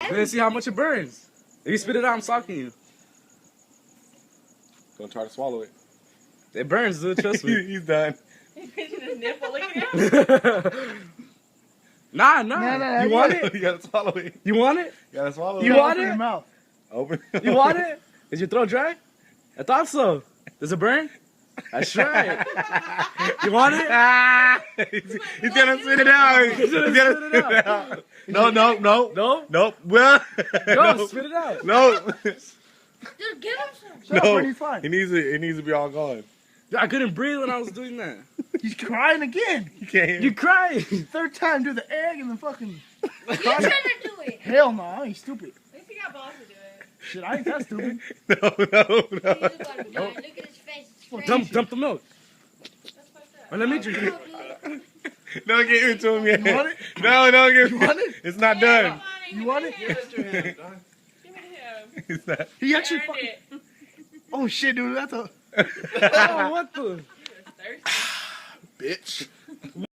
Then see how much it burns. If you spit it out, I'm socking you. Don't try to swallow it. It burns, dude. Trust me. He's done. He's pinching his nipple. Look at him. Nah. Nah, You want it? You gotta swallow it. You want it? You gotta swallow You it. want Open it? your mouth. Open. You want it? Is your throat dry? I thought so. Does it burn? That's right. You want it? He's gonna spit it out. He's gonna spit it out. No. No? Well, No, spit it out. No. Dude, give him some. Shut up, No. Bernie, fine. It needs to be all gone. I couldn't breathe when I was doing that. He's crying again. You can't. You crying. Third time, do the egg and the fucking. You trying to do it. Hell no, I ain't stupid. At least he got balls to do it. Shit, I ain't that stupid. No. Look at his face. Dump the milk. That's fucked up. Or let me drink it. Don't give it to him yet. You want it? No, don't give You it. want it? It's not Yeah, done. come on, You want it? Give it to him. Give it to him. It's not. He actually Earned fucking. it. Oh shit, dude, that's a. Oh, what the? He was thirsty. Bitch.